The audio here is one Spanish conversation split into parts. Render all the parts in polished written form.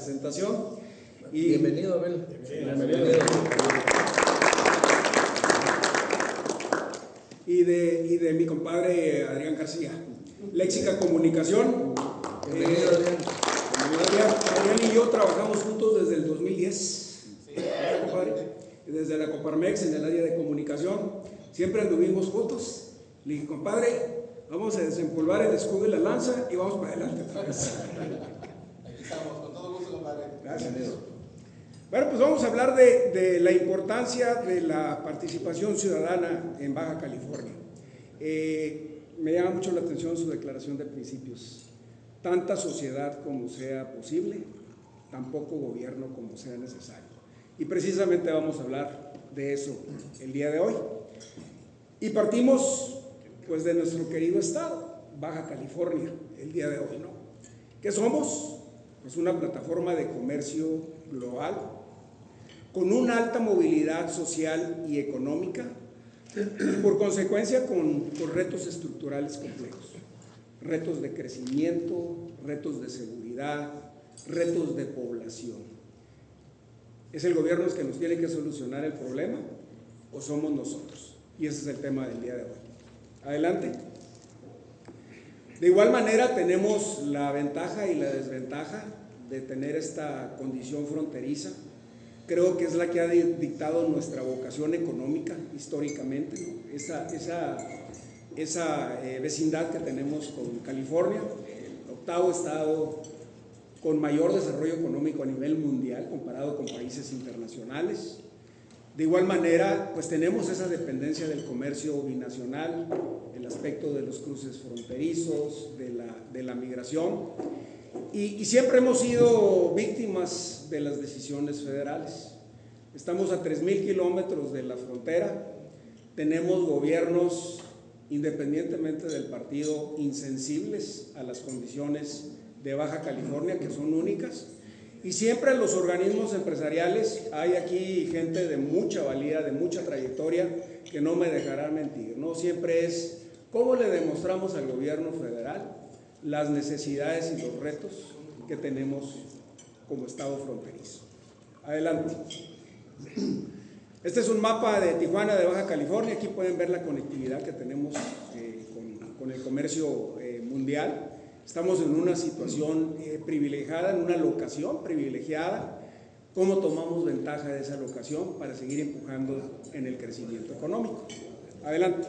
presentación. Y bienvenido, Abel. Bienvenido. Y de mi compadre Adrián García. Léxica Comunicación. Bienvenido, Adrián. Adrián y yo trabajamos juntos desde el 2010. Compadre. Desde la Coparmex en el área de comunicación. Siempre anduvimos juntos. Le dije, compadre, vamos a desempolvar el escudo y la lanza y vamos para adelante otra vez. Aquí estamos, con todo gusto, compadre. Gracias. Bueno, pues vamos a hablar de la importancia de la participación ciudadana en Baja California. Me llama mucho la atención su declaración de principios. Tanta sociedad como sea posible, tan poco gobierno como sea necesario. Y precisamente vamos a hablar de eso el día de hoy. Y partimos pues de nuestro querido estado, Baja California, el día de hoy, ¿no? ¿Qué somos? Pues una plataforma de comercio global, con una alta movilidad social y económica, y por consecuencia con retos estructurales complejos, retos de crecimiento, retos de seguridad, retos de población. ¿Es el gobierno el que nos tiene que solucionar el problema o somos nosotros? Y ese es el tema del día de hoy. Adelante. De igual manera tenemos la ventaja y la desventaja de tener esta condición fronteriza. Creo que es la que ha dictado nuestra vocación económica históricamente, ¿no? Esa vecindad que tenemos con California, el octavo estado con mayor desarrollo económico a nivel mundial comparado con países internacionales. De igual manera, pues tenemos esa dependencia del comercio binacional, el aspecto de los cruces fronterizos, de la migración, y siempre hemos sido víctimas de las decisiones federales. Estamos a 3,000 kilómetros de la frontera, tenemos gobiernos, independientemente del partido, insensibles a las condiciones de Baja California, que son únicas. Y siempre los organismos empresariales, hay aquí gente de mucha valía, de mucha trayectoria, que no me dejarán mentir, ¿no? Siempre es cómo le demostramos al gobierno federal las necesidades y los retos que tenemos como estado fronterizo. Adelante. Este es un mapa de Tijuana, de Baja California. Aquí pueden ver la conectividad que tenemos con el comercio mundial. Estamos en una situación privilegiada, en una locación privilegiada. ¿Cómo tomamos ventaja de esa locación para seguir empujando en el crecimiento económico? Adelante.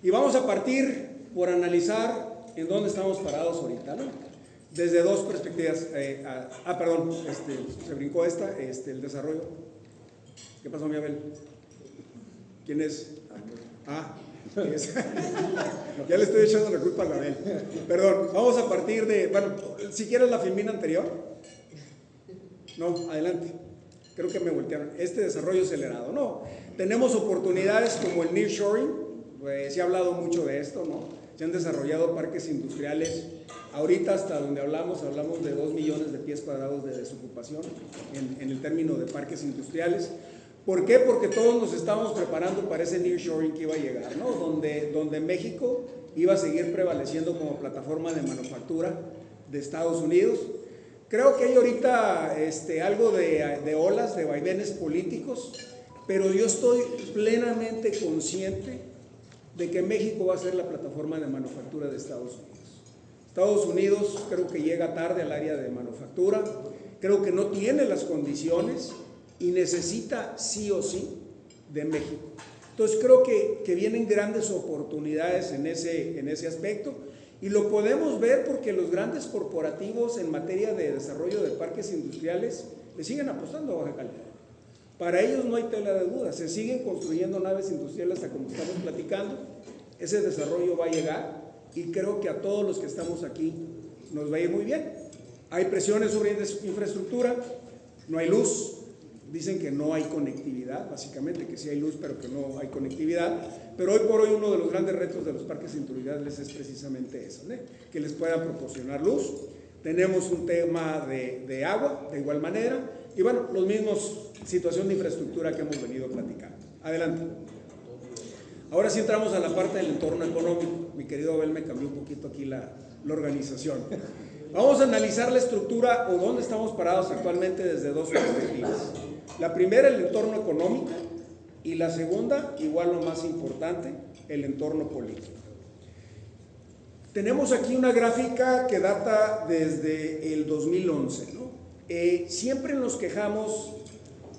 Y vamos a partir por analizar en dónde estamos parados ahorita, ¿no? Desde dos perspectivas. Se brincó el desarrollo. ¿Qué pasó, mi Abel? ¿Quién es? Ya le estoy echando la culpa a la Abel. Perdón, vamos a partir de, bueno, si quieres la filmina anterior. No, adelante. Creo que me voltearon. Este desarrollo acelerado, no. Tenemos oportunidades como el nearshoring, se ha hablado mucho de esto, ¿no? Se han desarrollado parques industriales. Ahorita hasta donde hablamos de 2 millones de pies cuadrados de desocupación en el término de parques industriales. ¿Por qué? Porque todos nos estamos preparando para ese nearshoring que iba a llegar, ¿no? Donde México iba a seguir prevaleciendo como plataforma de manufactura de Estados Unidos. Creo que hay ahorita algo de olas, de vaivenes políticos, pero yo estoy plenamente consciente de que México va a ser la plataforma de manufactura de Estados Unidos. Estados Unidos creo que llega tarde al área de manufactura, creo que no tiene las condiciones y necesita sí o sí de México. Entonces creo que vienen grandes oportunidades en ese aspecto, y lo podemos ver porque los grandes corporativos en materia de desarrollo de parques industriales le siguen apostando a Baja California. Para ellos no hay tela de duda, se siguen construyendo naves industriales hasta como estamos platicando. Ese desarrollo va a llegar y creo que a todos los que estamos aquí nos va a ir muy bien. Hay presiones sobre infraestructura, no hay luz. Dicen que no hay conectividad, básicamente que sí hay luz, pero que no hay conectividad. Pero hoy por hoy uno de los grandes retos de los parques industriales es precisamente eso, ¿no? Que les puedan proporcionar luz. Tenemos un tema de agua, de igual manera, y bueno, los mismos situación de infraestructura que hemos venido platicando. Adelante. Ahora sí entramos a la parte del entorno económico. Mi querido Abel me cambió un poquito aquí la organización. Vamos a analizar la estructura o dónde estamos parados actualmente desde dos perspectivas. La primera, el entorno económico, y la segunda, igual lo más importante, el entorno político. Tenemos aquí una gráfica que data desde el 2011, ¿no? Siempre nos quejamos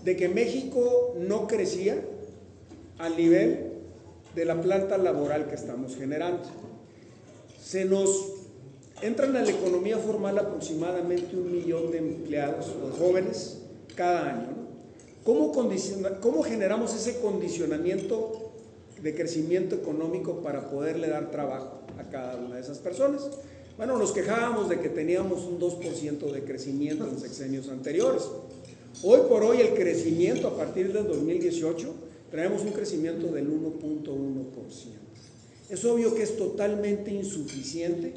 de que México no crecía al nivel de la planta laboral que estamos generando. Se nos entran a la economía formal aproximadamente 1 millón de empleados o jóvenes cada año, ¿no? ¿Cómo generamos ese condicionamiento de crecimiento económico para poderle dar trabajo a cada una de esas personas? Bueno, nos quejábamos de que teníamos un 2% de crecimiento en sexenios anteriores. Hoy por hoy el crecimiento a partir del 2018 traemos un crecimiento del 1.1%. Es obvio que es totalmente insuficiente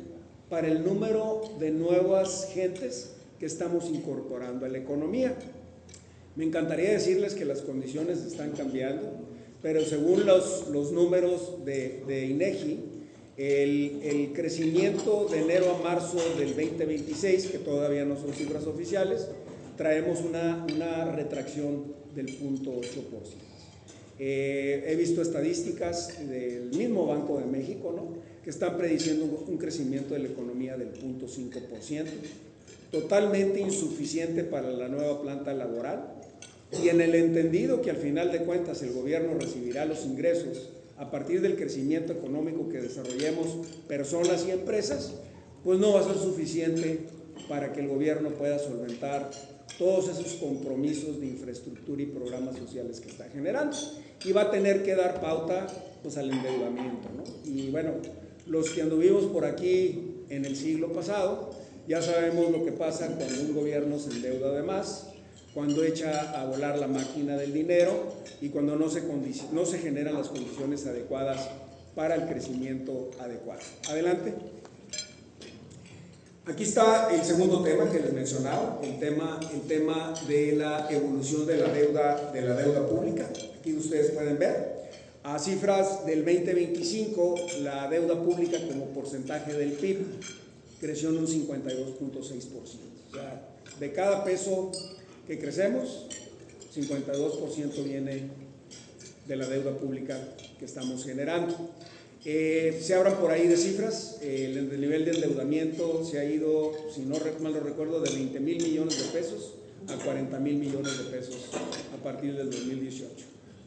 para el número de nuevas gentes que estamos incorporando a la economía. Me encantaría decirles que las condiciones están cambiando, pero según los números de INEGI, el crecimiento de enero a marzo del 2026, que todavía no son cifras oficiales, traemos una retracción del 0.8%. He visto estadísticas del mismo Banco de México, ¿no?, que están prediciendo un crecimiento de la economía del 0.5%, totalmente insuficiente para la nueva planta laboral, y en el entendido que al final de cuentas el gobierno recibirá los ingresos a partir del crecimiento económico que desarrollemos personas y empresas, pues no va a ser suficiente para que el gobierno pueda solventar todos esos compromisos de infraestructura y programas sociales que está generando, y va a tener que dar pauta pues al endeudamiento, ¿no? Y bueno, los que anduvimos por aquí en el siglo pasado ya sabemos lo que pasa cuando un gobierno se endeuda de más, cuando echa a volar la máquina del dinero y cuando no se generan las condiciones adecuadas para el crecimiento adecuado. Adelante. Aquí está el segundo tema que les mencionaba, el tema de la evolución de la deuda pública. Aquí ustedes pueden ver, a cifras del 2025, la deuda pública como porcentaje del PIB creció en un 52.6%. O sea, de cada peso que crecemos, 52% viene de la deuda pública que estamos generando. Se hablan por ahí de cifras, el nivel de endeudamiento se ha ido, si no mal lo recuerdo, de 20,000 millones de pesos a 40,000 millones de pesos a partir del 2018.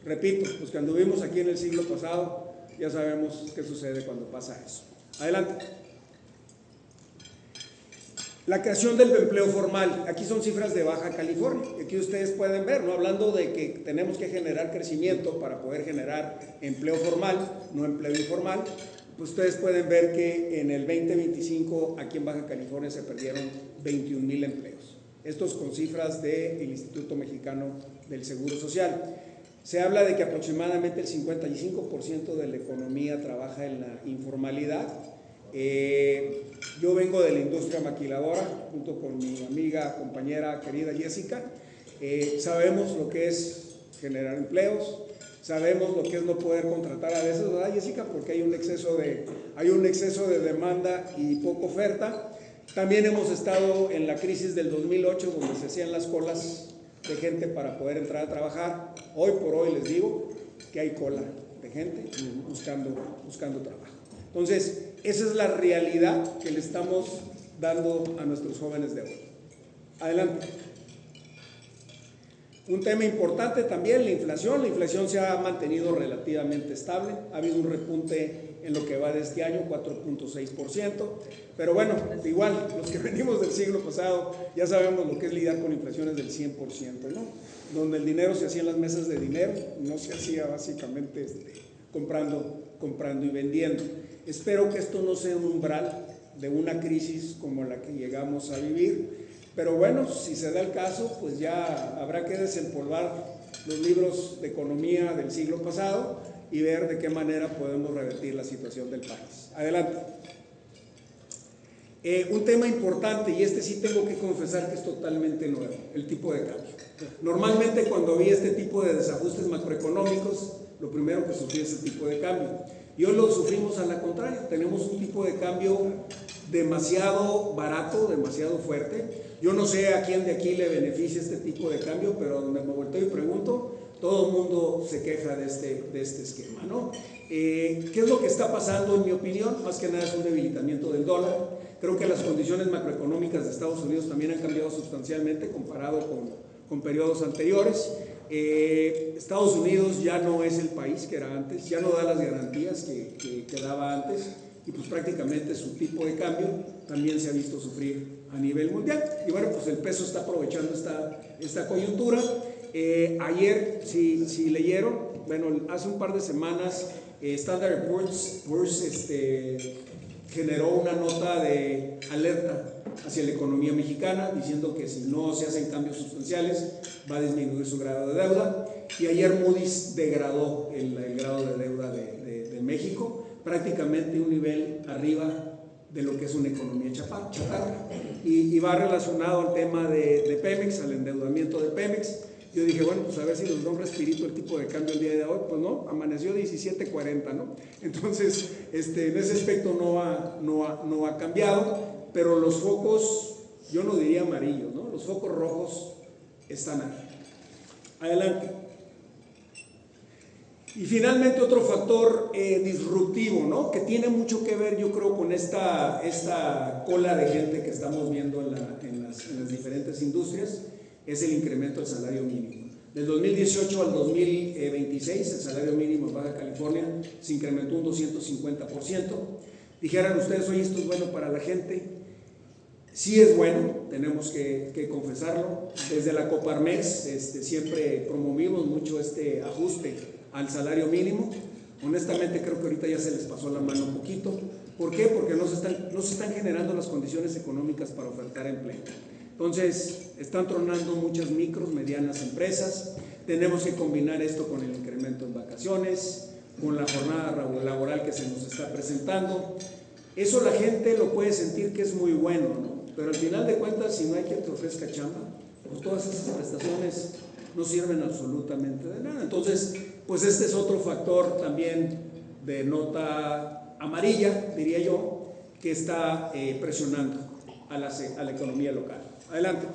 Repito, los que anduvimos aquí en el siglo pasado ya sabemos qué sucede cuando pasa eso. Adelante. La creación del empleo formal, aquí son cifras de Baja California, aquí ustedes pueden ver, ¿no?, hablando de que tenemos que generar crecimiento para poder generar empleo formal, no empleo informal. Pues ustedes pueden ver que en el 2025 aquí en Baja California se perdieron 21,000 empleos. Estos con cifras del Instituto Mexicano del Seguro Social. Se habla de que aproximadamente el 55% de la economía trabaja en la informalidad. Yo vengo de la industria maquiladora junto con mi amiga, compañera querida Jessica. Sabemos lo que es generar empleos, sabemos lo que es no poder contratar a veces, ¿verdad, Jessica? Porque hay un exceso de demanda y poca oferta. También hemos estado en la crisis del 2008, donde se hacían las colas de gente para poder entrar a trabajar. Hoy por hoy les digo que hay cola de gente buscando trabajo. Entonces, esa es la realidad que le estamos dando a nuestros jóvenes de hoy. Adelante. Un tema importante también, la inflación. La inflación se ha mantenido relativamente estable. Ha habido un repunte en lo que va de este año, 4.6%. Pero bueno, igual, los que venimos del siglo pasado ya sabemos lo que es lidiar con inflaciones del 100%, ¿no? Donde el dinero se hacía en las mesas de dinero, no se hacía básicamente comprando y vendiendo. Espero que esto no sea un umbral de una crisis como la que llegamos a vivir, pero bueno, si se da el caso, pues ya habrá que desempolvar los libros de economía del siglo pasado y ver de qué manera podemos revertir la situación del país. Adelante. Un tema importante, y este sí tengo que confesar que es totalmente nuevo, el tipo de cambio. Normalmente cuando había este tipo de desajustes macroeconómicos, lo primero que sufría es el tipo de cambio. Y hoy lo sufrimos a la contraria, tenemos un tipo de cambio demasiado barato, demasiado fuerte. Yo no sé a quién de aquí le beneficia este tipo de cambio, pero donde me volteo y pregunto, todo el mundo se queja de este esquema, ¿no? ¿Qué es lo que está pasando en mi opinión? Más que nada es un debilitamiento del dólar. Creo que las condiciones macroeconómicas de Estados Unidos también han cambiado sustancialmente comparado con periodos anteriores. Estados Unidos ya no es el país que era antes, ya no da las garantías que daba antes, y pues prácticamente su tipo de cambio también se ha visto sufrir a nivel mundial. Y bueno, pues el peso está aprovechando esta coyuntura. Ayer, si leyeron, bueno, hace un par de semanas Standard Poor's generó una nota de alerta hacia la economía mexicana, diciendo que si no se hacen cambios sustanciales va a disminuir su grado de deuda. Y ayer Moody's degradó el grado de deuda de México, prácticamente un nivel arriba de lo que es una economía chatarra. Y va relacionado al tema de Pemex, al endeudamiento de Pemex. Yo dije, bueno, pues a ver si nos da un respirito el tipo de cambio el día de hoy. Pues no, amaneció 17.40, ¿no? Entonces, en ese aspecto no ha cambiado, pero los focos, yo no diría amarillos, ¿no? Los focos rojos están ahí. Adelante. Y finalmente otro factor disruptivo, ¿no? Que tiene mucho que ver, yo creo, con esta cola de gente que estamos viendo en las diferentes industrias, es el incremento del salario mínimo. Del 2018 al 2026, el salario mínimo en Baja California se incrementó un 250%. Dijeran ustedes, oye, esto es bueno para la gente. Sí es bueno, tenemos que confesarlo. Desde la Coparmex siempre promovimos mucho este ajuste al salario mínimo. Honestamente creo que ahorita ya se les pasó la mano un poquito. ¿Por qué? Porque no se están generando las condiciones económicas para ofertar empleo. Entonces, están tronando muchas micros, medianas empresas. Tenemos que combinar esto con el incremento en vacaciones, con la jornada laboral que se nos está presentando. Eso la gente lo puede sentir que es muy bueno, ¿no? Pero al final de cuentas, si no hay quien te ofrezca chamba, pues todas esas prestaciones no sirven absolutamente de nada. Entonces, pues este es otro factor también de nota amarilla, diría yo, que está presionando a la economía local. Adelante.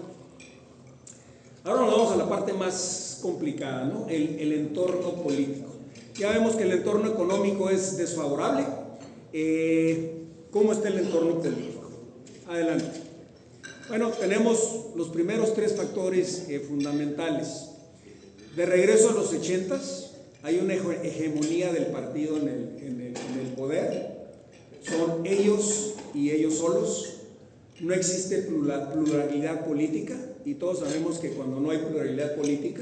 Ahora nos vamos a la parte más complicada, ¿no? El entorno político. Ya vemos que el entorno económico es desfavorable. ¿Cómo está el entorno político? Adelante. Bueno, tenemos los primeros tres factores fundamentales. De regreso a los 80s, hay una hegemonía del partido en el poder. Son ellos y ellos solos. No existe pluralidad política, y todos sabemos que cuando no hay pluralidad política,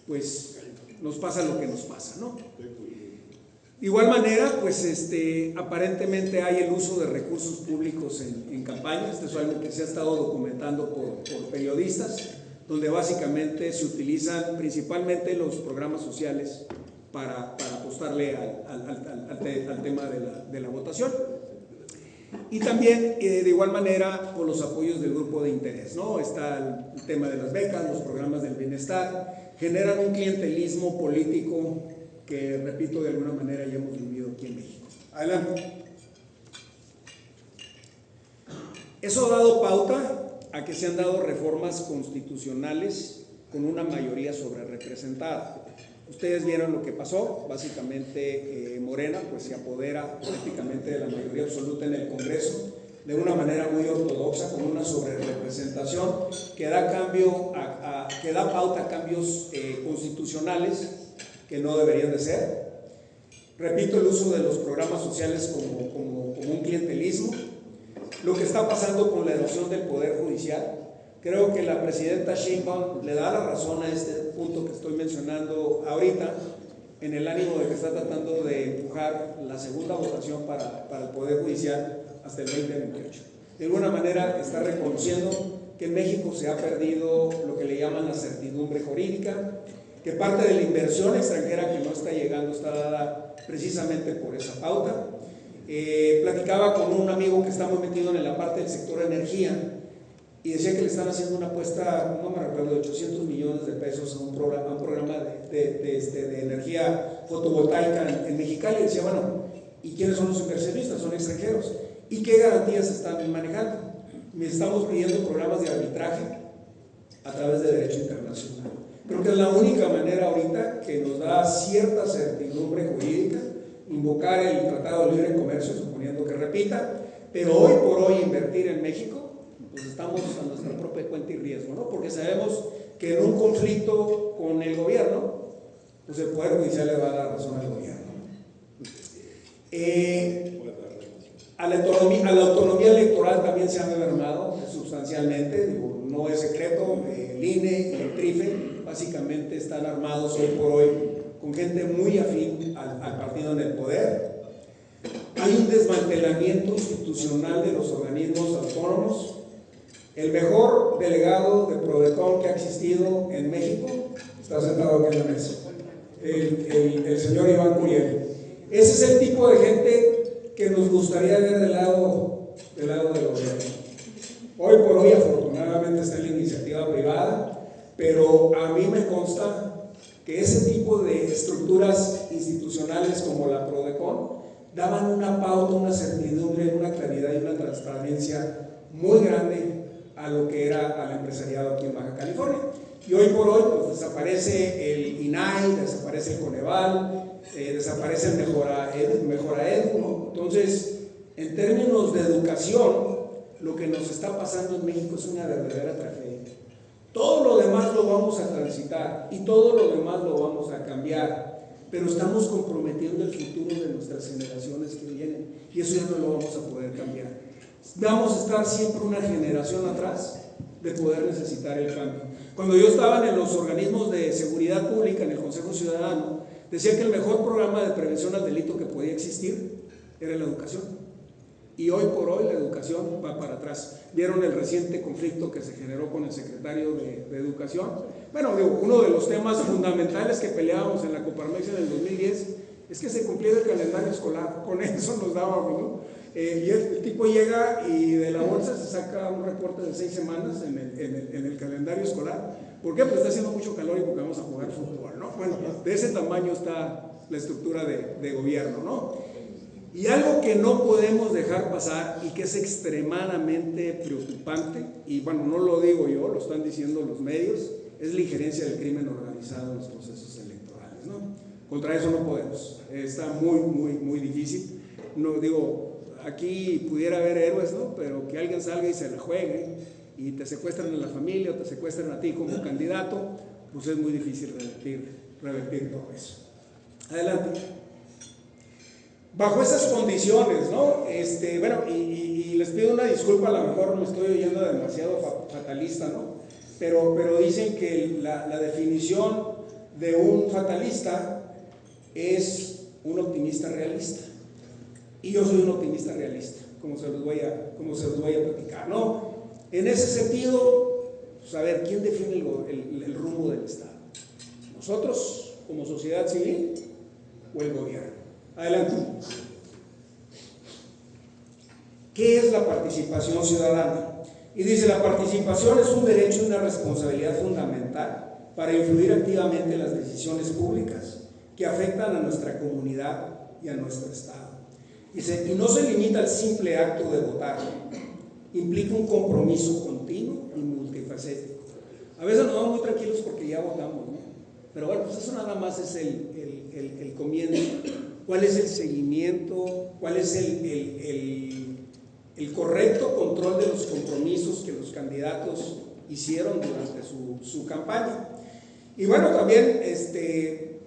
pues nos pasa lo que nos pasa, ¿no? De igual manera, pues aparentemente hay el uso de recursos públicos en campaña. Esto es algo que se ha estado documentando por periodistas, donde básicamente se utilizan principalmente los programas sociales para apostarle al tema de la votación. Y también, de igual manera, por los apoyos del grupo de interés, ¿no? Está el tema de las becas, los programas del bienestar, generan un clientelismo político que, repito, de alguna manera ya hemos vivido aquí en México. Adelante. Eso ha dado pauta a que se han dado reformas constitucionales con una mayoría sobrerepresentada. Ustedes vieron lo que pasó, básicamente Morena pues se apodera prácticamente de la mayoría absoluta en el Congreso de una manera muy ortodoxa, con una sobrerepresentación que da pauta a cambios constitucionales que no deberían de ser. Repito, el uso de los programas sociales como un clientelismo. Lo que está pasando con la erosión del Poder Judicial. Creo que la presidenta Sheinbaum le da la razón a este punto que estoy mencionando ahorita, en el ánimo de que está tratando de empujar la segunda votación para el Poder Judicial hasta el 2028. De alguna manera está reconociendo que en México se ha perdido lo que le llaman la certidumbre jurídica, que parte de la inversión extranjera que no está llegando está dada precisamente por esa pauta. Platicaba con un amigo que está muy metido en la parte del sector energía, y decía que le están haciendo una apuesta, no me recuerdo, de 800 millones de pesos a un programa de energía fotovoltaica en Mexicali. Y decía, bueno, ¿Y quiénes son los inversionistas? Son extranjeros. ¿Y qué garantías están manejando? Estamos pidiendo programas de arbitraje a través de derecho internacional. Creo que es la única manera ahorita que nos da cierta certidumbre jurídica invocar el Tratado de Libre Comercio, suponiendo que repita, pero hoy por hoy invertir en México, pues estamos a nuestra propia cuenta y riesgo, ¿no? Porque sabemos que en un conflicto con el gobierno, pues el Poder Judicial le va a dar razón al gobierno. A la autonomía electoral también se han mermado sustancialmente, digo, no es secreto, el INE y el TRIFE básicamente están armados hoy por hoy con gente muy afín al partido en el poder. Hay un desmantelamiento institucional de los organismos autónomos. El mejor delegado de Prodecon que ha existido en México está sentado aquí en la mesa, el señor Iván Curiel. Ese es el tipo de gente que nos gustaría ver del lado del gobierno. Hoy por hoy afortunadamente está en la iniciativa privada, pero a mí me consta que ese tipo de estructuras institucionales como la Prodecon daban una pauta, una certidumbre, una claridad y una transparencia muy grande a lo que era al empresariado aquí en Baja California. Y hoy por hoy pues desaparece el INAI, desaparece el Coneval, desaparece el Mejoraedu, ¿no? Entonces, en términos de educación, lo que nos está pasando en México es una verdadera tragedia. Todo lo demás lo vamos a transitar y todo lo demás lo vamos a cambiar, pero estamos comprometiendo el futuro de nuestras generaciones que vienen y eso ya no lo vamos a poder cambiar. Vamos a estar siempre una generación atrás de poder necesitar el cambio. Cuando yo estaba en los organismos de seguridad pública, en el Consejo Ciudadano, decía que el mejor programa de prevención al delito que podía existir era la educación. Y hoy por hoy la educación va para atrás. ¿Vieron el reciente conflicto que se generó con el secretario de Educación? Bueno, uno de los temas fundamentales que peleábamos en la Coparmex en el 2010 es que se cumpliera el calendario escolar. Con eso nos dábamos, ¿no? Y el tipo llega y de la bolsa se saca un reporte de 6 semanas en el calendario escolar. ¿Por qué? Pues está haciendo mucho calor y porque vamos a jugar fútbol, ¿no? Bueno, de ese tamaño está la estructura de gobierno, ¿no? Y algo que no podemos dejar pasar y que es extremadamente preocupante, y bueno, no lo digo yo, lo están diciendo los medios, es la injerencia del crimen organizado en los procesos electorales, ¿no? Contra eso no podemos, está muy difícil. No digo, aquí pudiera haber héroes, ¿no? Pero que alguien salga y se la juegue y te secuestran a la familia o te secuestran a ti como candidato, pues es muy difícil revertir todo eso. Adelante. Bajo esas condiciones, ¿no? Bueno, y les pido una disculpa, a lo mejor me estoy oyendo demasiado fatalista, ¿no? Pero dicen que la definición de un fatalista es un optimista realista. Y yo soy un optimista realista, como se los voy a platicar, ¿no? En ese sentido, pues a ver, ¿quién define el rumbo del Estado? ¿Nosotros como sociedad civil o el gobierno? Adelante. ¿Qué es la participación ciudadana? Y dice, la participación es un derecho y una responsabilidad fundamental para influir activamente en las decisiones públicas que afectan a nuestra comunidad y a nuestro Estado. Dice, y no se limita al simple acto de votar, implica un compromiso continuo y multifacético. A veces nos vamos muy tranquilos porque ya votamos, ¿no? Pero bueno, pues eso nada más es el comienzo. ¿Cuál es el seguimiento? ¿Cuál es el correcto control de los compromisos que los candidatos hicieron durante su campaña? Y bueno, también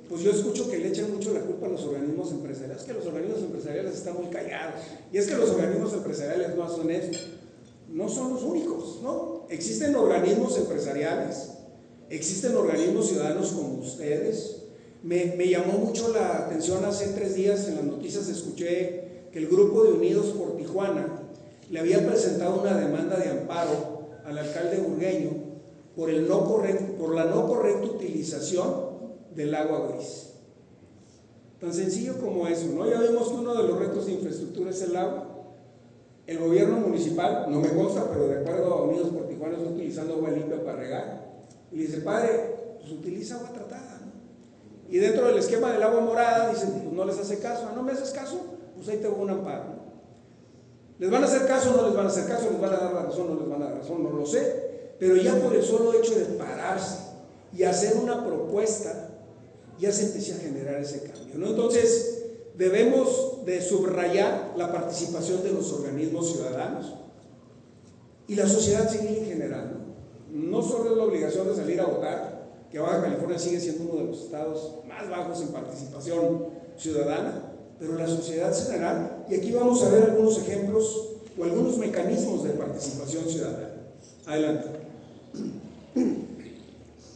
pues yo escucho que le echan mucho la culpa a los organismos empresariales, que los organismos empresariales están muy callados, y es que los organismos empresariales no hacen eso. No son los únicos, ¿no? Existen organismos empresariales, existen organismos ciudadanos como ustedes. Me llamó mucho la atención hace 3 días en las noticias, escuché que el grupo de Unidos por Tijuana le había presentado una demanda de amparo al alcalde Burgueño por la no correcta utilización del agua gris. Tan sencillo como eso, ¿no? Ya vemos que uno de los retos de infraestructura es el agua. El gobierno municipal, no me consta, pero de acuerdo a Unidos por Tijuana, está utilizando agua limpia para regar. Y dice, padre, pues utiliza agua tratada, ¿no? Y dentro del esquema del agua morada, dicen, pues no les hace caso. ¿No me haces caso? pues ahí te va un amparo, ¿no? ¿Les van a hacer caso o no les van a hacer caso? ¿Les van a dar la razón o no les van a dar razón? No lo sé, pero ya por el solo hecho de pararse y hacer una propuesta, ya se empieza a generar ese cambio, ¿no? Entonces, debemos de subrayar la participación de los organismos ciudadanos y la sociedad civil en general, ¿no? No solo es la obligación de salir a votar, que Baja California sigue siendo uno de los estados más bajos en participación ciudadana, pero la sociedad general, y aquí vamos a ver algunos ejemplos o algunos mecanismos de participación ciudadana. Adelante.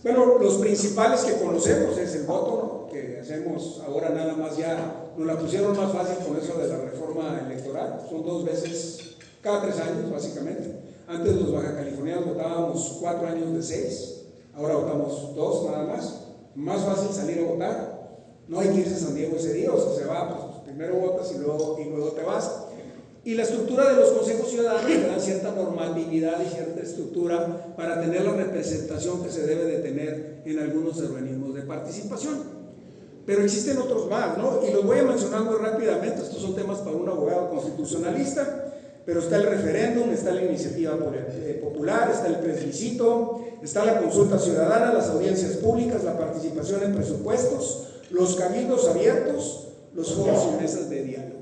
Bueno, los principales que conocemos es el voto, ¿no? Que hacemos ahora nada más, ya nos la pusieron más fácil con eso de la reforma electoral, son 2 veces cada 3 años básicamente. Antes los bajacalifornianos votábamos 4 años de 6, ahora votamos 2 nada más fácil salir a votar, no hay que irse a San Diego ese día, o sea, se va, pues primero votas y luego te vas. Y la estructura de los consejos ciudadanos le dan cierta normatividad y cierta estructura para tener la representación que se debe de tener en algunos organismos de participación. Pero existen otros más, ¿no? Y los voy a mencionar muy rápidamente, estos son temas para un abogado constitucionalista, pero está el referéndum, está la iniciativa popular, está el plebiscito, está la consulta ciudadana, las audiencias públicas, la participación en presupuestos, los cabildos abiertos, los foros y mesas de diálogo.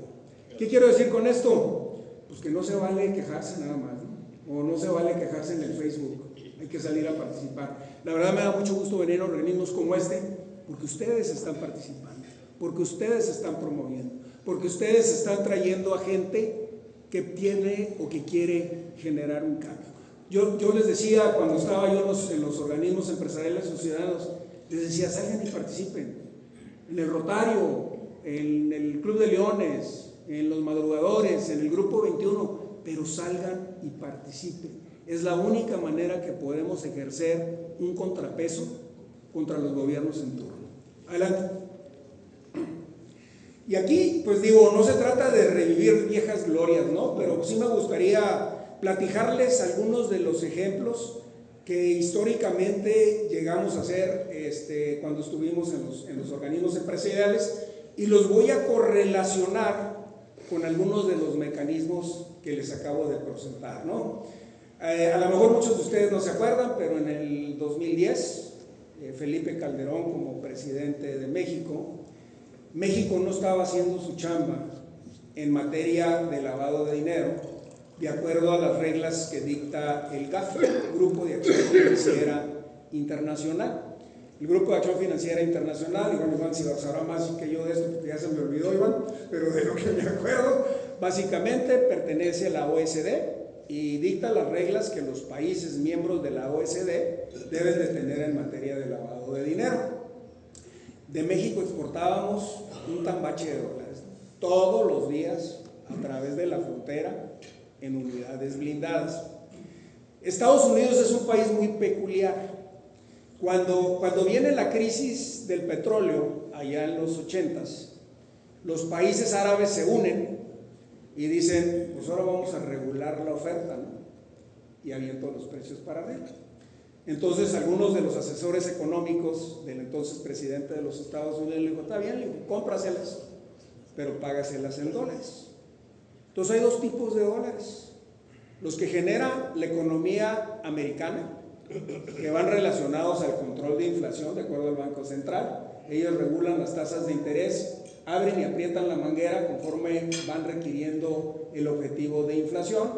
¿Qué quiero decir con esto? Pues que no se vale quejarse nada más, ¿no? O no se vale quejarse en el Facebook, hay que salir a participar. La verdad me da mucho gusto venir a organismos como este, porque ustedes están participando, porque ustedes están promoviendo, porque ustedes están trayendo a gente que tiene o que quiere generar un cambio. Yo les decía, cuando estaba yo en los organismos empresariales o ciudadanos, les decía, salgan y participen, en el Rotario, en el Club de Leones, en los madrugadores, en el Grupo 21, pero salgan y participen. Es la única manera que podemos ejercer un contrapeso contra los gobiernos en turno. Adelante. Y aquí, pues digo, no se trata de revivir viejas glorias, ¿no? Pero sí me gustaría platicarles algunos de los ejemplos que históricamente llegamos a hacer cuando estuvimos en los organismos empresariales, y los voy a correlacionar con algunos de los mecanismos que les acabo de presentar, ¿no? A lo mejor muchos de ustedes no se acuerdan, pero en el 2010, Felipe Calderón como presidente de México no estaba haciendo su chamba en materia de lavado de dinero, de acuerdo a las reglas que dicta el GAFI, Grupo de Acción Financiera Internacional. El Grupo de Acción Financiera Internacional, Iván sabrá más que yo de esto, porque ya se me olvidó, Iván, pero de lo que me acuerdo, básicamente pertenece a la OECD y dicta las reglas que los países miembros de la OECD deben de tener en materia de lavado de dinero. De México exportábamos un tambache de dólares todos los días a través de la frontera en unidades blindadas. Estados Unidos es un país muy peculiar. Cuando viene la crisis del petróleo, allá en los 80s, los países árabes se unen y dicen, pues ahora vamos a regular la oferta, ¿no? Y avientan los precios para arriba. Entonces algunos de los asesores económicos del entonces presidente de los Estados Unidos le dijo, está bien, le dijo, cómpraselas, pero págaselas en dólares. Entonces hay 2 tipos de dólares: los que genera la economía americana, que van relacionados al control de inflación de acuerdo al Banco Central. Ellos regulan las tasas de interés, abren y aprietan la manguera conforme van requiriendo el objetivo de inflación.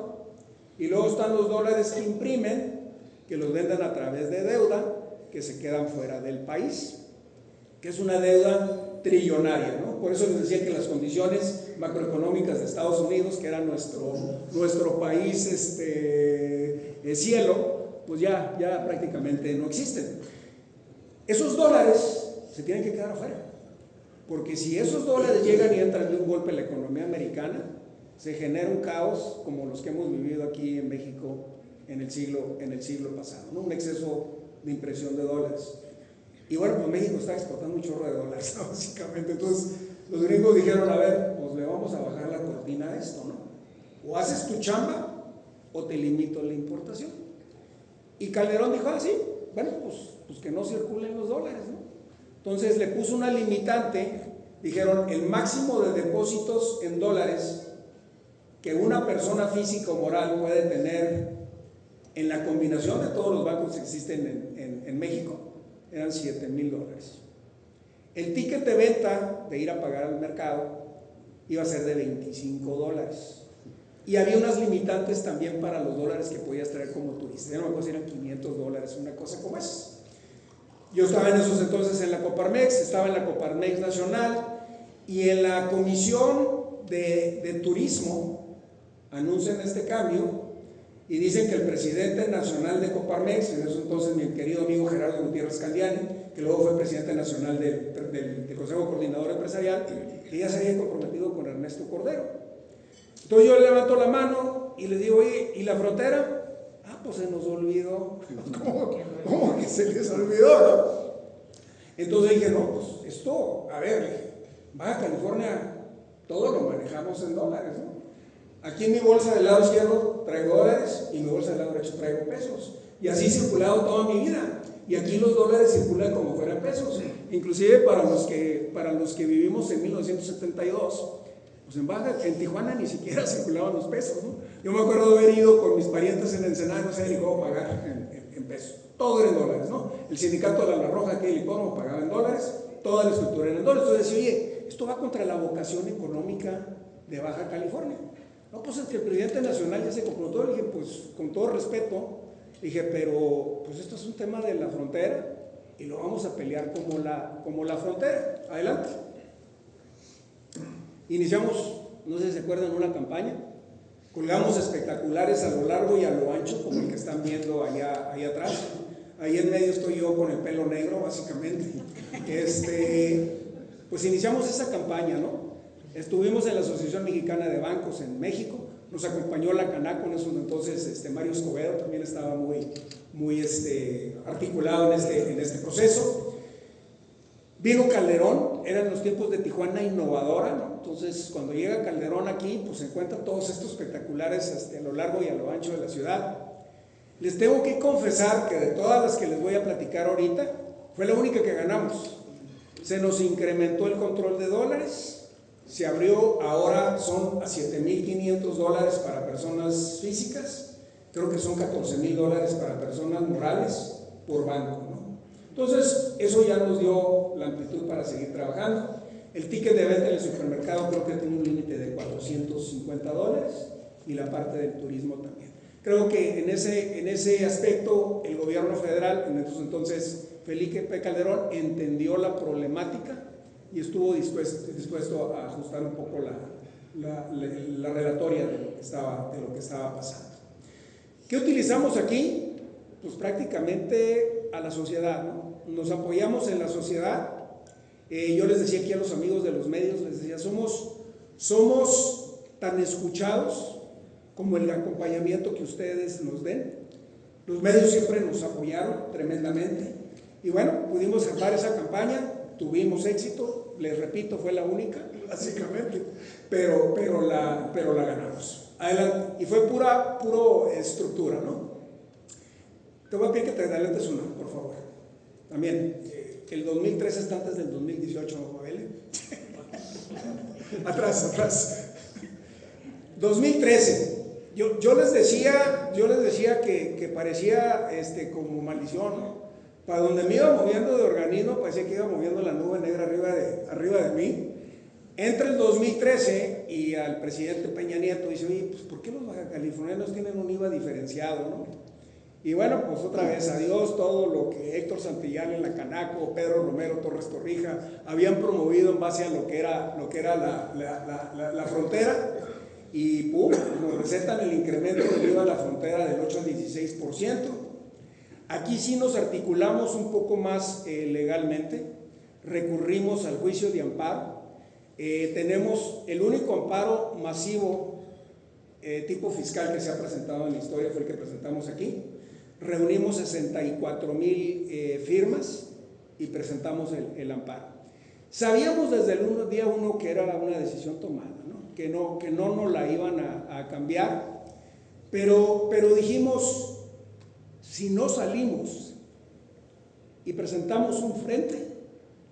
Y luego están los dólares que imprimen, que los venden a través de deuda, que se quedan fuera del país, que es una deuda trillonaria, ¿no? Por eso les decía que las condiciones macroeconómicas de Estados Unidos, que era nuestro país cielo, pues ya prácticamente no existen. Esos dólares se tienen que quedar afuera, porque si esos dólares llegan y entran de un golpe en la economía americana, se genera un caos como los que hemos vivido aquí en México en el siglo pasado, ¿no? Un exceso de impresión de dólares. Y bueno, pues México está exportando un chorro de dólares, básicamente. Entonces los gringos dijeron, a ver, pues le vamos a bajar la cortina a esto, ¿no? O haces tu chamba o te limito la importación. Y Calderón dijo, sí, bueno, pues que no circulen los dólares, ¿no? Entonces le puso una limitante dijeron el máximo de depósitos en dólares que una persona física o moral puede tener en la combinación de todos los bancos que existen en México eran $7,000. El ticket de venta de ir a pagar al mercado iba a ser de $25. Y había unas limitantes también para los dólares que podías traer como turista. Ya no me acuerdo si eran $500, una cosa como esa. Yo estaba en esos entonces en la Coparmex, estaba en la Coparmex Nacional y en la Comisión de Turismo anuncian este cambio y dicen que el presidente nacional de Coparmex, en eso entonces mi querido amigo Gerardo Gutiérrez Candiani, que luego fue presidente nacional del Consejo Coordinador Empresarial, que ya se había comprometido con Ernesto Cordero. Entonces yo le levanto la mano y le digo, oye, ¿y la frontera? Ah, pues se nos olvidó. ¿Cómo que se les olvidó, no? Entonces dije, no, pues esto, a ver, Baja California, todo lo manejamos en dólares, ¿no? Aquí en mi bolsa del lado izquierdo traigo dólares y en mi bolsa del lado derecho traigo pesos. Y así he circulado toda mi vida. Y aquí los dólares circulan como fueran pesos. Inclusive para los que vivimos en 1972, pues en Tijuana ni siquiera circulaban los pesos, ¿no? Yo me acuerdo de haber ido con mis parientes en Ensenada, no sé ni cómo pagar en pesos. Todo era en dólares, ¿no? El sindicato de la Roja aquí del hipódromo pagaba en dólares, toda la estructura era en dólares. Entonces decía, oye, esto va contra la vocación económica de Baja California. No, pues es que el presidente nacional ya se comprometió. Le dije, pues con todo respeto, dije, pero pues esto es un tema de la frontera y lo vamos a pelear como la frontera. Adelante. Iniciamos, no sé si se acuerdan, una campaña. Colgamos espectaculares a lo largo y a lo ancho, como el que están viendo allá atrás. Ahí en medio estoy yo con el pelo negro, básicamente. Pues iniciamos esa campaña, ¿no? Estuvimos en la Asociación Mexicana de Bancos en México, nos acompañó la Canaco en eso entonces, Mario Escobedo también estaba muy articulado en este proceso. Vino Calderón, eran los tiempos de Tijuana innovadora, ¿no? Entonces cuando llega Calderón aquí, pues se encuentran todos estos espectaculares a lo largo y a lo ancho de la ciudad. Les tengo que confesar que de todas las que les voy a platicar ahorita, fue la única que ganamos. Se nos incrementó el control de dólares. Se abrió, ahora son a $7,500 para personas físicas, creo que son $14,000 para personas morales por banco, ¿no? Entonces, eso ya nos dio la amplitud para seguir trabajando. El ticket de venta en el supermercado creo que tiene un límite de $450 y la parte del turismo también. Creo que en ese aspecto el gobierno federal, en esos entonces Felipe P. Calderón, entendió la problemática y estuvo dispuesto a ajustar un poco la relatoria de lo que estaba pasando. ¿Qué utilizamos aquí? Pues prácticamente a la sociedad, ¿no? Nos apoyamos en la sociedad. Yo les decía aquí a los amigos de los medios, les decía, somos tan escuchados como el acompañamiento que ustedes nos den. Los medios siempre nos apoyaron tremendamente y bueno, pudimos armar esa campaña. Tuvimos éxito, les repito, fue la única, básicamente, pero la ganamos. Adelante. Y fue puro estructura, ¿no? Te voy a pedir que te adelantes una, por favor. También, el 2013 está antes del 2018, ¿no, Mabel? Atrás. 2013. Yo les decía que parecía como maldición, ¿no? Para donde me iba moviendo de organismo, parecía que iba moviendo la nube negra arriba de mí. Entra el 2013 y al presidente Peña Nieto dice, oye, pues ¿por qué los bajacalifornianos tienen un IVA diferenciado, no? Y bueno, pues otra vez, adiós todo lo que Héctor Santillán en la Canaco, Pedro Romero, Torres Torrija habían promovido en base a lo que era la frontera. Y ¡pum!, nos recetan el incremento del IVA a la frontera del 8 al 16%. Aquí sí nos articulamos un poco más legalmente, recurrimos al juicio de amparo. Tenemos el único amparo masivo tipo fiscal que se ha presentado en la historia, fue el que presentamos aquí. Reunimos 64,000 firmas y presentamos el amparo. Sabíamos desde el día 1 que era una decisión tomada, ¿no? Que no nos la iban a cambiar, pero dijimos, si no salimos y presentamos un frente,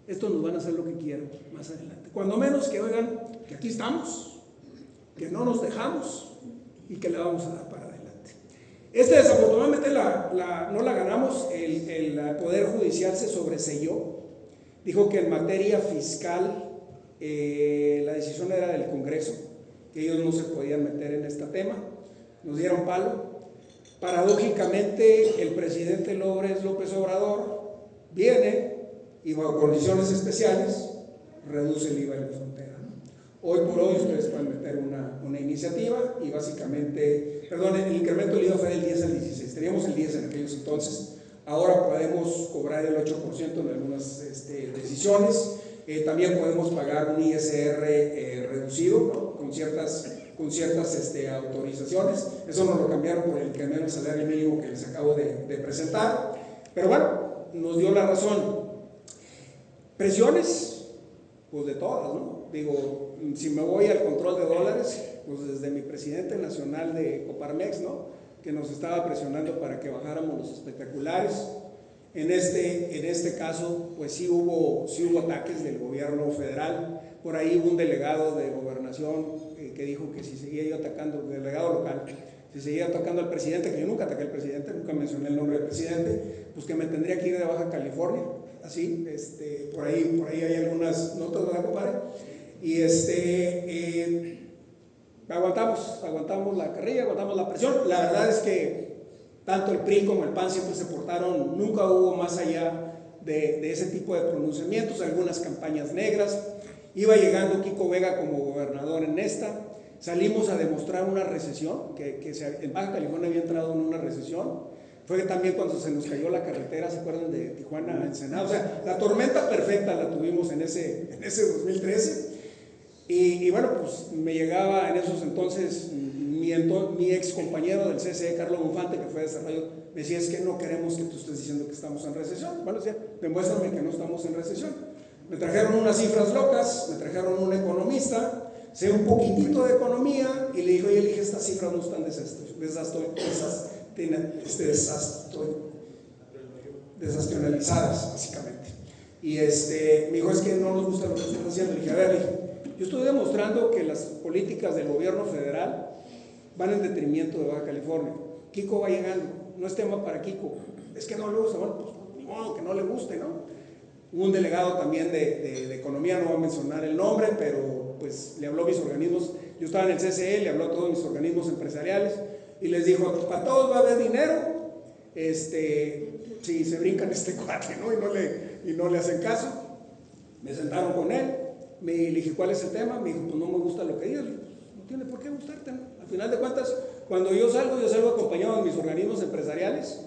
estos nos van a hacer lo que quieran más adelante. Cuando menos que oigan que aquí estamos, que no nos dejamos y que le vamos a dar para adelante. Desafortunadamente no la ganamos, el Poder Judicial se sobreseyó, dijo que en materia fiscal la decisión era del Congreso, que ellos no se podían meter en este tema, nos dieron palo. Paradójicamente el presidente López Obrador viene y bajo condiciones especiales reduce el IVA en la frontera, ¿no? Hoy por hoy ustedes pueden meter una iniciativa y básicamente, el incremento del IVA fue del 10 al 16, teníamos el 10 en aquellos entonces, ahora podemos cobrar el 8% en algunas decisiones, también podemos pagar un ISR reducido, ¿no? con ciertas autorizaciones, eso nos lo cambiaron por el incremento del salario mínimo que les acabo de presentar, pero bueno, nos dio la razón. Presiones, pues de todas, ¿no? Digo, si me voy al control de dólares, pues desde mi presidente nacional de Coparmex, ¿no? Que nos estaba presionando para que bajáramos los espectaculares. En este caso, pues sí hubo ataques del gobierno federal. Por ahí hubo un delegado de gobernación que dijo que si seguía yo atacando, delegado local, si seguía atacando al presidente, que yo nunca ataqué al presidente, nunca mencioné el nombre del presidente, pues que me tendría que ir de Baja California, así, por ahí hay algunas notas, ¿verdad, compadre? Y aguantamos la carrilla, aguantamos la presión. La verdad es que tanto el PRI como el PAN siempre se portaron, nunca hubo más allá de ese tipo de pronunciamientos, algunas campañas negras. Iba llegando Kiko Vega como gobernador en esta, salimos a demostrar una recesión, que en Baja California había entrado en una recesión. Fue también cuando se nos cayó la carretera, ¿se acuerdan de Tijuana a Ensenada? O sea, la tormenta perfecta la tuvimos en ese 2013. Y bueno, pues me llegaba en esos entonces mi ex compañero del CCE, Carlos Bufante, que fue de desarrollo, me decía, es que no queremos que tú estés diciendo que estamos en recesión. Bueno, decía, demuéstrame que no estamos en recesión. Me trajeron unas cifras locas, me trajeron un economista, sé un poquitito de economía, y le dije, estas cifras no están desastralizadas, básicamente. Y me dijo, es que no nos gusta lo que estás haciendo. Le dije, a ver, yo estoy demostrando que las políticas del gobierno federal van en detrimento de Baja California. Kiko va llegando, no es tema para Kiko, es que no le gusta, bueno, pues ni modo que no le guste, ¿no? Hubo un delegado también de economía, no voy a mencionar el nombre, pero pues le habló a mis organismos, yo estaba en el CCE, le habló a todos mis organismos empresariales y les dijo, para todos va a haber dinero, si se brincan este cuate, ¿no? Y no le hacen caso. Me sentaron con él, le dije, ¿cuál es el tema? Me dijo, pues no me gusta lo que digas. No tiene por qué gustarte, ¿no? Al final de cuentas, cuando yo salgo acompañado de mis organismos empresariales.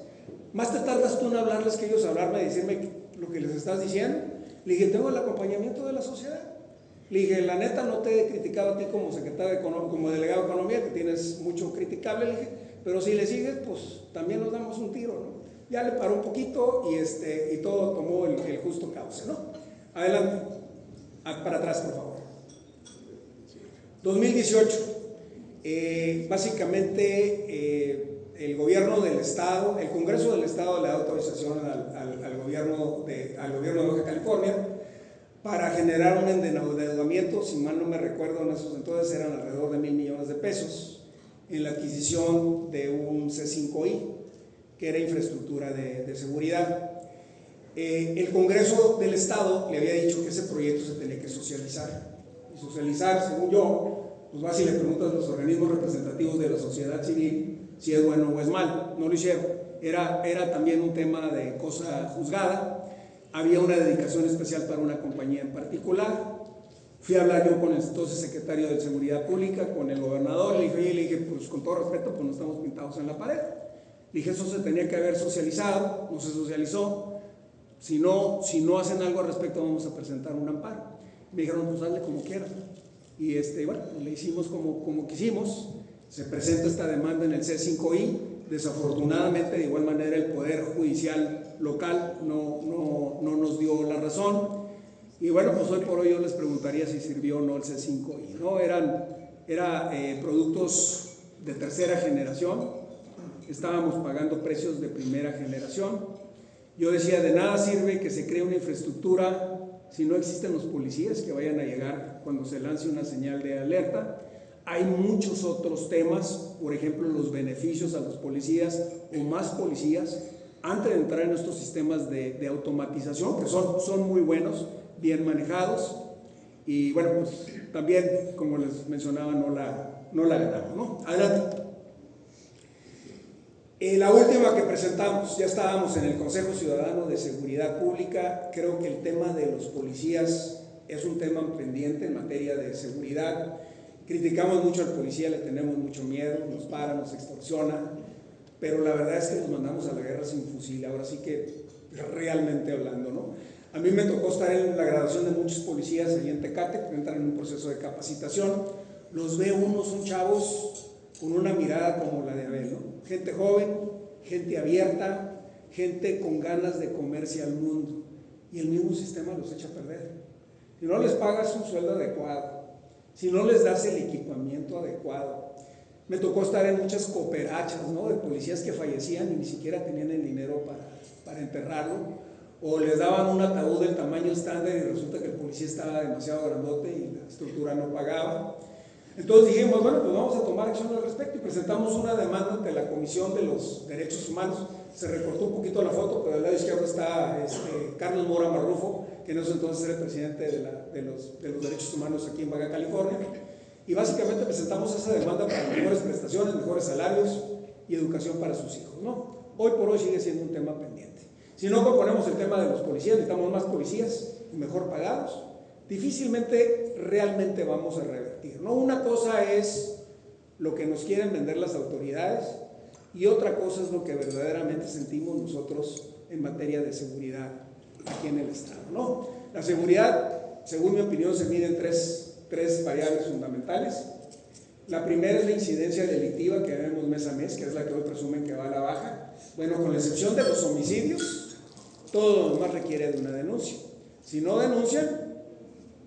Más te tardas tú en hablarles que ellos hablarme, decirme lo que les estás diciendo. Le dije, tengo el acompañamiento de la sociedad. Le dije, la neta, no te he criticado a ti como secretario como delegado de economía, que tienes mucho criticable. Le dije, pero si le sigues, pues también nos damos un tiro, ¿no? Ya le paró un poquito y todo tomó el justo cauce, ¿no? Adelante, para atrás, por favor. 2018, básicamente el gobierno del estado, el Congreso del estado le da autorización al gobierno de Baja California para generar un endeudamiento, si mal no me recuerdo, en esos entonces eran alrededor de $1,000 millones en la adquisición de un C5I, que era infraestructura de seguridad. El Congreso del Estado le había dicho que ese proyecto se tenía que socializar. Y socializar, según yo, pues vas y le preguntas a los organismos representativos de la sociedad civil si es bueno o es malo. No lo hicieron. Era también un tema de cosa juzgada. Había una dedicación especial para una compañía en particular. Fui a hablar yo con el entonces secretario de Seguridad Pública, con el gobernador, le dije, pues con todo respeto, pues no estamos pintados en la pared. Le dije, eso se tenía que haber socializado, no se socializó. Si no hacen algo al respecto, vamos a presentar un amparo. Me dijeron, pues hazle como quieran. Y bueno, pues le hicimos como quisimos. Se presenta esta demanda en el C5I. Desafortunadamente, de igual manera, el Poder Judicial local no nos dio la razón. Y bueno, pues hoy por hoy yo les preguntaría si sirvió o no el C5I, ¿no? Eran productos de tercera generación, estábamos pagando precios de primera generación. Yo decía, de nada sirve que se cree una infraestructura si no existen los policías que vayan a llegar cuando se lance una señal de alerta. Hay muchos otros temas, por ejemplo, los beneficios a los policías o más policías antes de entrar en estos sistemas de automatización, que son muy buenos, bien manejados. Y bueno, pues también, como les mencionaba, no la ganamos, ¿no? Adelante. La última que presentamos, ya estábamos en el Consejo Ciudadano de Seguridad Pública. Creo que el tema de los policías es un tema pendiente en materia de seguridad. Criticamos mucho al policía, le tenemos mucho miedo, nos para, nos extorsiona, pero la verdad es que nos mandamos a la guerra sin fusil, ahora sí que realmente hablando, ¿no? A mí me tocó estar en la graduación de muchos policías allí en Tecate, que entran en un proceso de capacitación. Los veo unos, son chavos con una mirada como la de Abel, ¿no? Gente joven, gente abierta, gente con ganas de comerse al mundo, y el mismo sistema los echa a perder. Si no les pagas un sueldo adecuado, si no les das el equipamiento adecuado. Me tocó estar en muchas cooperachas, ¿no?, de policías que fallecían y ni siquiera tenían el dinero para enterrarlo, o les daban un ataúd del tamaño estándar y resulta que el policía estaba demasiado grandote y la estructura no pagaba. Entonces dijimos, bueno, pues vamos a tomar acción al respecto y presentamos una demanda ante la Comisión de los Derechos Humanos. Se recortó un poquito la foto, pero al lado izquierdo está Carlos Mora Marrufo, que en ese entonces era el presidente de los Derechos Humanos aquí en Baja California. Y básicamente presentamos esa demanda para mejores prestaciones, mejores salarios y educación para sus hijos, ¿no? Hoy por hoy sigue siendo un tema pendiente. Si no componemos el tema de los policías, necesitamos más policías y mejor pagados, difícilmente realmente vamos a revertir, ¿no? Una cosa es lo que nos quieren vender las autoridades y otra cosa es lo que verdaderamente sentimos nosotros en materia de seguridad aquí en el Estado, ¿no? La seguridad, según mi opinión, se mide en tres variables fundamentales. La primera es la incidencia delictiva que vemos mes a mes, que es la que hoy presumen que va a la baja. Bueno, con la excepción de los homicidios, todo lo demás requiere de una denuncia. Si no denuncian,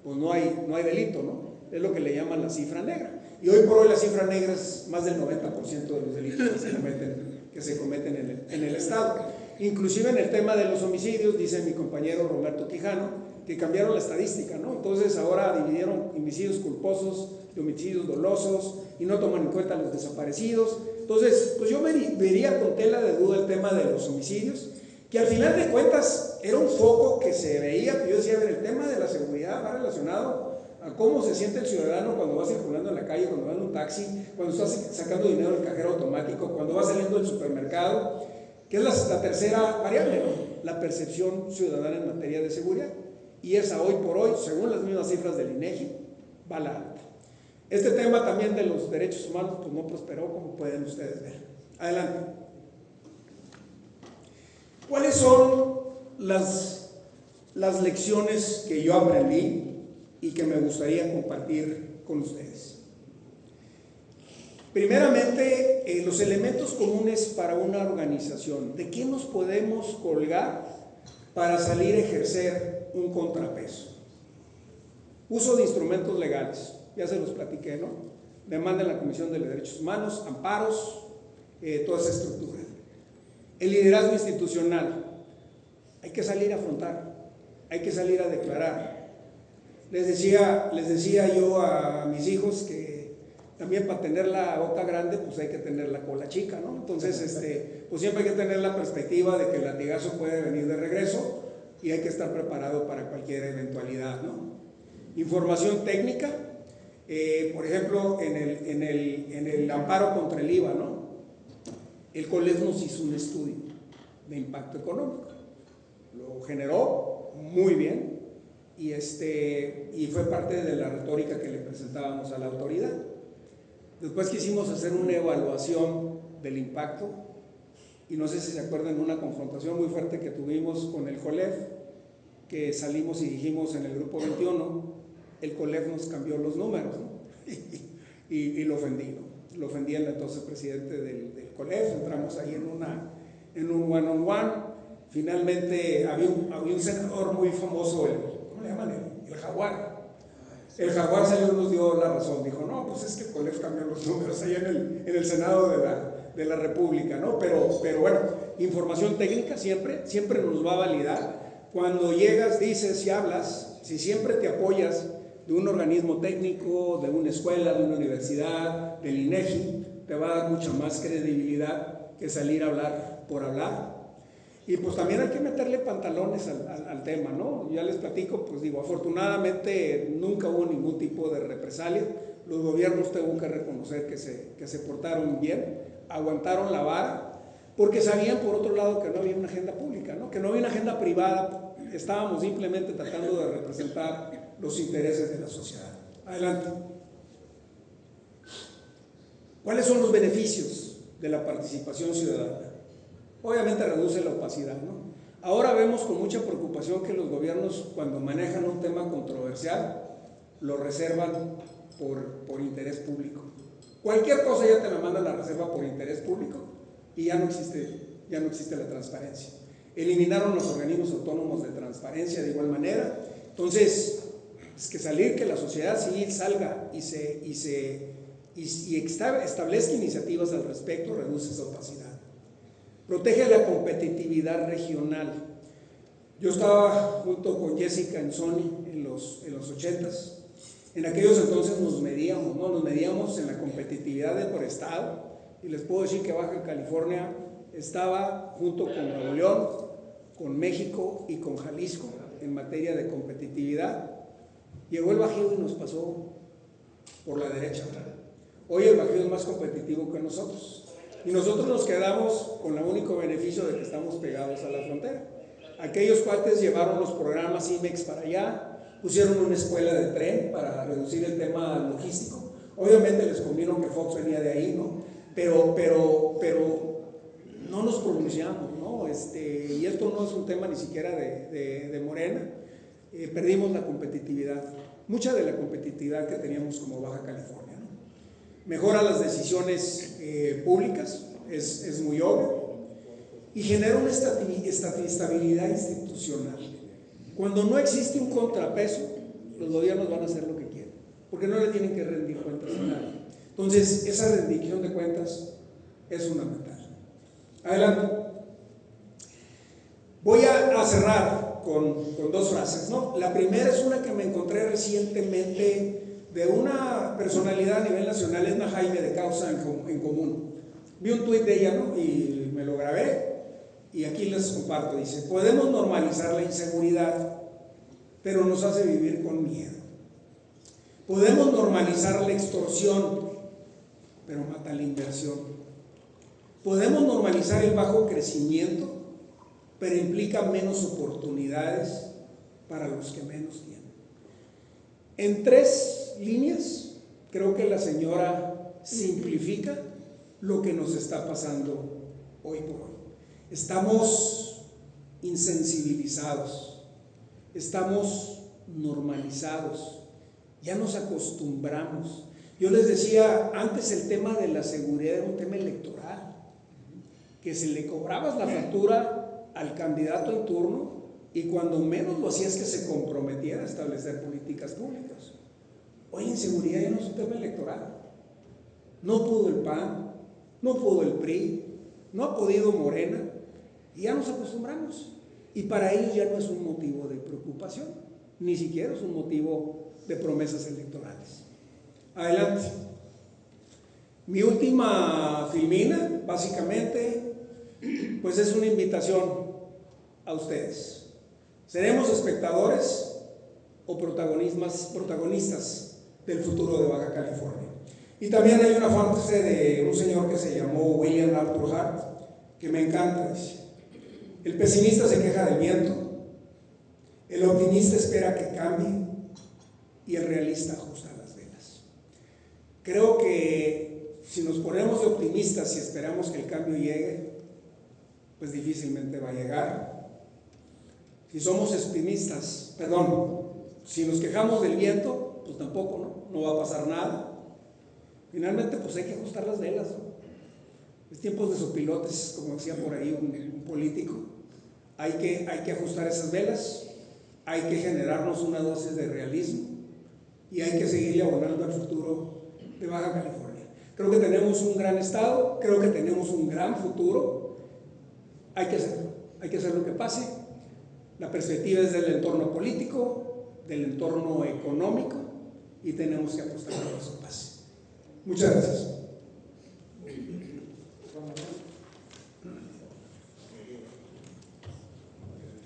pues no hay delito, ¿no? Es lo que le llaman la cifra negra. Y hoy por hoy la cifra negra es más del 90% de los delitos que se cometen en el Estado. Inclusive en el tema de los homicidios, dice mi compañero Roberto Quijano, que cambiaron la estadística, ¿no? Entonces ahora dividieron homicidios culposos de homicidios dolosos y no toman en cuenta los desaparecidos. Entonces, pues yo vería con tela de duda el tema de los homicidios, que al final de cuentas era un foco que se veía, que yo decía, a ver, el tema de la seguridad va relacionado a cómo se siente el ciudadano cuando va circulando en la calle, cuando va en un taxi, cuando está sacando dinero del cajero automático, cuando va saliendo del supermercado, que es la tercera variable, ¿no? La percepción ciudadana en materia de seguridad. Y esa hoy por hoy, según las mismas cifras del INEGI, va a la alta. Este tema también de los derechos humanos pues no prosperó, como pueden ustedes ver. Adelante. ¿Cuáles son las lecciones que yo aprendí y que me gustaría compartir con ustedes? Primeramente, los elementos comunes para una organización. ¿De qué nos podemos colgar para salir a ejercer un contrapeso? Uso de instrumentos legales, ya se los platiqué, ¿no? Demanda en la Comisión de Derechos Humanos, amparos, toda esa estructura. El liderazgo institucional, hay que salir a afrontar, hay que salir a declarar. Les decía yo a mis hijos que también para tener la boca grande pues hay que tener la cola chica, ¿no? Entonces pues siempre hay que tener la perspectiva de que el latigazo puede venir de regreso y hay que estar preparado para cualquier eventualidad, ¿no? Información técnica, por ejemplo en el amparo contra el IVA, ¿no? El COLEF nos hizo un estudio de impacto económico, lo generó muy bien y fue parte de la retórica que le presentábamos a la autoridad. Después quisimos hacer una evaluación del impacto y no sé si se acuerdan de una confrontación muy fuerte que tuvimos con el COLEF, que salimos y dijimos en el grupo 21, el COLEF nos cambió los números, ¿no? y lo ofendí, ¿no? Lo ofendí el entonces presidente del COLEF, entramos ahí en un one-on-one. Finalmente había un senador muy famoso, ¿cómo le llaman? El Jaguar. El Jaguar salió y nos dio la razón, dijo, no, pues es que el COLEF cambió los números ahí en el Senado de la República, ¿no? Pero bueno, información técnica siempre nos va a validar. cuando llegas, dices y hablas, si siempre te apoyas de un organismo técnico, de una escuela, de una universidad, del INEGI, te va a dar mucha más credibilidad que salir a hablar por hablar. Y pues también hay que meterle pantalones al tema, ¿no? Ya les platico, pues digo, afortunadamente nunca hubo ningún tipo de represalia. Los gobiernos tengo que reconocer que se portaron bien, aguantaron la vara, porque sabían por otro lado que no había una agenda pública, ¿no? Que no había una agenda privada, estábamos simplemente tratando de representar los intereses de la sociedad. Adelante. ¿Cuáles son los beneficios de la participación ciudadana? Obviamente reduce la opacidad, ¿no? Ahora vemos con mucha preocupación que los gobiernos, cuando manejan un tema controversial, lo reservan por interés público. Cualquier cosa ya te la manda la reserva por interés público y ya no existe la transparencia. Eliminaron los organismos autónomos de transparencia de igual manera. Entonces, es que salir, que la sociedad civil salga y establezca iniciativas al respecto, reduce esa opacidad. Protege la competitividad regional. Yo estaba junto con Jessica en Sony en los 80s. En aquellos entonces nos medíamos, ¿no? Nos medíamos en la competitividad de por estado, y les puedo decir que Baja California estaba junto con Nuevo León, con México y con Jalisco en materia de competitividad. Llegó el Bajío y nos pasó por la derecha. Hoy el Bajío es más competitivo que nosotros. Y nosotros nos quedamos con el único beneficio de que estamos pegados a la frontera. Aquellos cuates llevaron los programas IMEX para allá, pusieron una escuela de tren para reducir el tema logístico. Obviamente les convino que Fox venía de ahí, ¿no? Pero no nos pronunciamos, ¿no? Y esto no es un tema ni siquiera de Morena. Perdimos la competitividad, mucha de la competitividad que teníamos como Baja California, ¿no? Mejora las decisiones públicas, es muy obvio, y genera una estabilidad institucional. Cuando no existe un contrapeso, los gobiernos van a hacer lo que quieren, porque no le tienen que rendir cuentas a nadie. Entonces, esa rendición de cuentas es fundamental. Adelante. Voy a cerrar con dos frases, ¿no? La primera es una que me encontré recientemente de una personalidad a nivel nacional, Edna Jaime de Causa en Común. Vi un tuit de ella, ¿no? Y me lo grabé y aquí les comparto. Dice: podemos normalizar la inseguridad, pero nos hace vivir con miedo. Podemos normalizar la extorsión, pero mata la inversión. Podemos normalizar el bajo crecimiento, pero implica menos oportunidades para los que menos tienen. En 3 líneas, creo que la señora simplifica lo que nos está pasando hoy por hoy. Estamos insensibilizados, estamos normalizados, ya nos acostumbramos. Yo les decía, antes el tema de la seguridad era un tema electoral, que si le cobrabas la factura al candidato en turno, y cuando menos lo hacías que se comprometiera a establecer políticas públicas. Hoy en seguridad ya no es un tema electoral. No pudo el PAN, no pudo el PRI, no ha podido Morena, y ya nos acostumbramos. Y para ellos ya no es un motivo de preocupación, ni siquiera es un motivo de promesas electorales. Adelante. Mi última filmina, básicamente, pues es una invitación a ustedes. ¿Seremos espectadores o protagonistas del futuro de Baja California? Y también hay una frase de un señor que se llamó William Arthur Hart, que me encanta, dice: el pesimista se queja del viento, el optimista espera que cambie y el realista ajusta las velas. Creo que si nos ponemos de optimistas y esperamos que el cambio llegue, pues difícilmente va a llegar. Si somos optimistas, si nos quejamos del viento, pues tampoco, no va a pasar nada. Finalmente, pues hay que ajustar las velas, ¿no? Es tiempos de sopilotes, como decía por ahí un político. Hay que ajustar esas velas, hay que generarnos una dosis de realismo y hay que seguirle abonando al futuro de Baja California. Creo que tenemos un gran estado, creo que tenemos un gran futuro. Hay que hacerlo, hay que hacer lo que pase. La perspectiva es del entorno político, del entorno económico, y tenemos que apostar para que eso pase. Muchas gracias.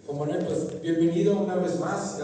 Juan Manuel, pues bienvenido una vez más.